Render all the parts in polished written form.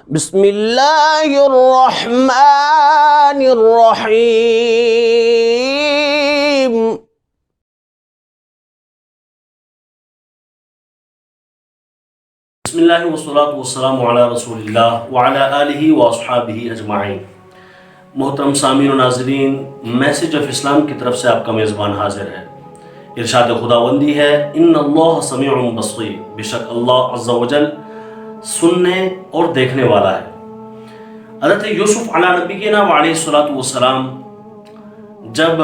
بسم اللہ الرحمن الرحیم. بسم اللہ والصلاة والسلام علی رسول اللہ وعلی آلہ واصحابہ اجمعین. محترم سامعین و ناظرین، میسج آف اسلام کی طرف سے آپ کا میزبان حاضر ہے. ارشاد خداوندی ہے، ان اللہ سمیع بصیر، بے شک اللہ عز و جل سننے اور دیکھنے والا ہے. حضرت یوسف علی نبینا وعلیہ الصلاۃ والسلام جب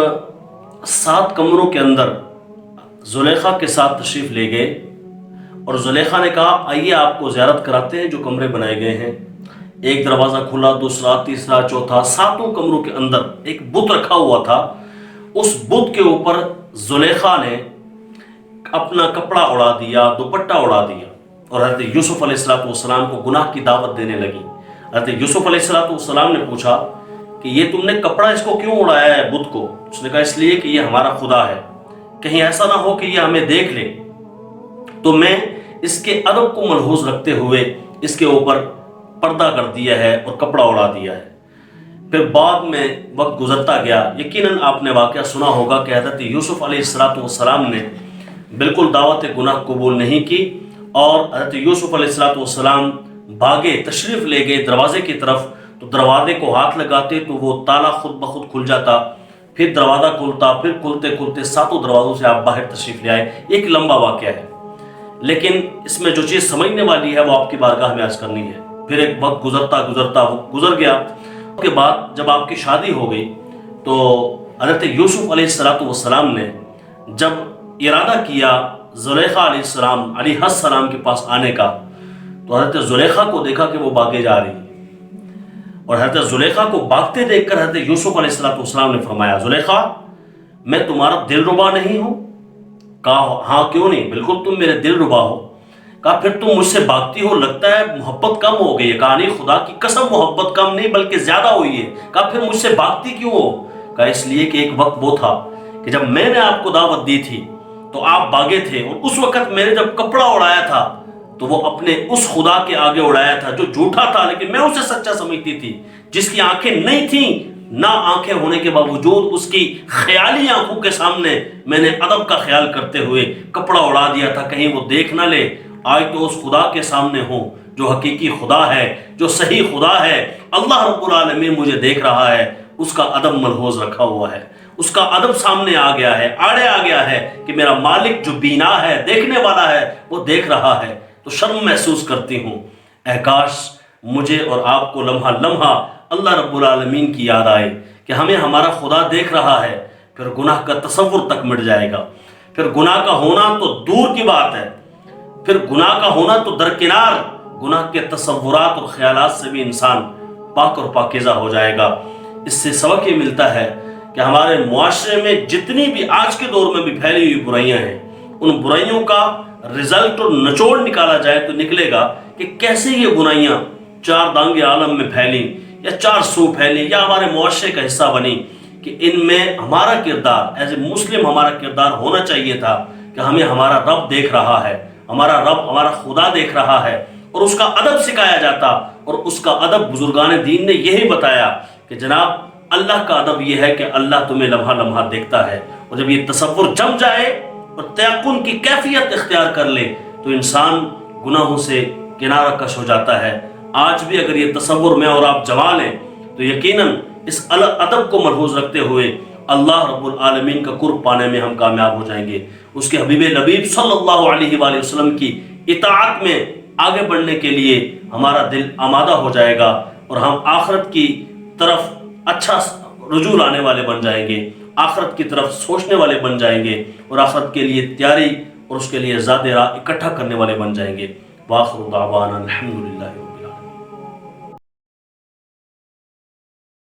7 کمروں کے اندر زلیخا کے ساتھ تشریف لے گئے اور زلیخا نے کہا آئیے آپ کو زیارت کراتے ہیں جو کمرے بنائے گئے ہیں. ایک دروازہ کھلا، دوسرا، تیسرا، چوتھا، 7 کمروں کے اندر ایک بت رکھا ہوا تھا. اس بت کے اوپر زلیخا نے اپنا کپڑا اڑا دیا، دوپٹہ اڑا دیا اور حضرت یوسف علیہ السلام کو گناہ کی دعوت دینے لگی. حضرت یوسف علیہ السلام نے پوچھا کہ یہ تم نے کپڑا اس کو کیوں اڑایا ہے بت کو؟ اس نے کہا اس لیے کہ یہ ہمارا خدا ہے، کہیں ایسا نہ ہو کہ یہ ہمیں دیکھ لے. تو میں اس کے ادب کو ملحوظ رکھتے ہوئے اس کے اوپر پردہ کر دیا ہے اور کپڑا اڑا دیا ہے. پھر بعد میں وقت گزرتا گیا. یقیناً آپ نے واقعہ سنا ہوگا کہ حضرت یوسف علیہ السلام نے بالکل دعوت گناہ قبول نہیں کی اور حضرت یوسف علیہ السلام بھاگے، تشریف لے گئے دروازے کی طرف. تو دروازے کو ہاتھ لگاتے تو وہ تالا خود بخود کھل جاتا، پھر دروازہ کھلتا، پھر کھلتے کھلتے 7 دروازوں سے آپ باہر تشریف لے آئے. ایک لمبا واقعہ ہے، لیکن اس میں جو چیز سمجھنے والی ہے وہ آپ کی بارگاہ میں عرض کرنی ہے. پھر ایک وقت گزرتا گزر گیا. اس کے بعد جب آپ کی شادی ہو گئی تو حضرت یوسف علیہ السلام نے جب ارادہ کیا زلیخا علیہ السلام کے پاس آنے کا، تو حضرت زلیخا کو دیکھا کہ وہ بھاگے جا رہی ہے. اور حضرت زلیخا کو بھاگتے دیکھ کر حضرت یوسف علیہ السلام نے فرمایا زلیخا میں تمہارا دل ربا نہیں ہوں؟ کہا ہاں کیوں نہیں، بالکل تم میرے دل ربا ہو. کہا پھر تم مجھ سے بھاگتی ہو، لگتا ہے محبت کم ہو گئی ہے. کہا نہیں، خدا کی قسم محبت کم نہیں بلکہ زیادہ ہوئی ہے. کہا پھر مجھ سے بھاگتی کیوں ہو؟ کہا اس لیے کہ ایک وقت وہ تھا کہ جب میں نے آپ کو دعوت دی تھی تو آپ بھاگے تھے، اور اس وقت میں نے جب کپڑا اڑایا تھا تو وہ اپنے اس خدا کے آگے اڑایا تھا جو جھوٹا تھا لیکن میں اسے سچا سمجھتی تھی، جس کی آنکھیں نہیں تھیں نہ آنکھیں ہونے کے باوجود اس کی خیالی آنکھوں کے سامنے میں نے ادب کا خیال کرتے ہوئے کپڑا اڑا دیا تھا کہیں وہ دیکھ نہ لے. آج تو اس خدا کے سامنے ہوں جو حقیقی خدا ہے، جو صحیح خدا ہے. اللہ رب العالمین مجھے دیکھ رہا ہے، اس کا ادب ملحوظ رکھا ہوا ہے، اس کا ادب سامنے آ گیا ہے، آڑے آ گیا ہے کہ میرا مالک جو بینا ہے، دیکھنے والا ہے، وہ دیکھ رہا ہے. تو شرم محسوس کرتی ہوں. اے کاش مجھے اور آپ کو لمحہ لمحہ اللہ رب العالمین کی یاد آئے کہ ہمیں ہمارا خدا دیکھ رہا ہے. پھر گناہ کا تصور تک مٹ جائے گا. پھر گناہ کا ہونا تو دور کی بات ہے، پھر گناہ کا ہونا تو درکنار، گناہ کے تصورات اور خیالات سے بھی انسان پاک اور پاکیزہ ہو جائے گا. اس سے سبق یہ ملتا ہے کہ ہمارے معاشرے میں جتنی بھی آج کے دور میں بھی پھیلی ہوئی برائیاں ہیں، ان برائیوں کا رزلٹ اور نچوڑ نکالا جائے تو نکلے گا کہ کیسے یہ برائیاں 4 دانگے عالم میں پھیلی یا 4 سو پھیلی یا ہمارے معاشرے کا حصہ بنی، کہ ان میں ہمارا کردار ایز اے مسلم ہمارا کردار ہونا چاہیے تھا کہ ہمیں ہمارا رب دیکھ رہا ہے، ہمارا رب ہمارا خدا دیکھ رہا ہے، اور اس کا ادب سکھایا جاتا. اور اس کا ادب بزرگان دین نے یہی بتایا کہ جناب اللہ کا ادب یہ ہے کہ اللہ تمہیں لمحہ لمحہ دیکھتا ہے. اور جب یہ تصور جم جائے اور تیقن کی کیفیت اختیار کر لے تو انسان گناہوں سے کنارہ کش ہو جاتا ہے. آج بھی اگر یہ تصور میں اور آپ جما لیں تو یقیناً اس ادب کو ملحوظ رکھتے ہوئے اللہ رب العالمین کا قرب پانے میں ہم کامیاب ہو جائیں گے. اس کے حبیب لبیب صلی اللہ علیہ وآلہ وسلم کی اطاعت میں آگے بڑھنے کے لیے ہمارا دل آمادہ ہو جائے گا اور ہم آخرت کی طرف اچھا رجوع لانے والے بن جائیں گے، آخرت کی طرف سوچنے والے بن جائیں گے اور آخرت کے لیے تیاری اور اس کے لیے زیادہ راہ اکٹھا کرنے والے بن جائیں گے. وآخر دعوانا الحمدللہ.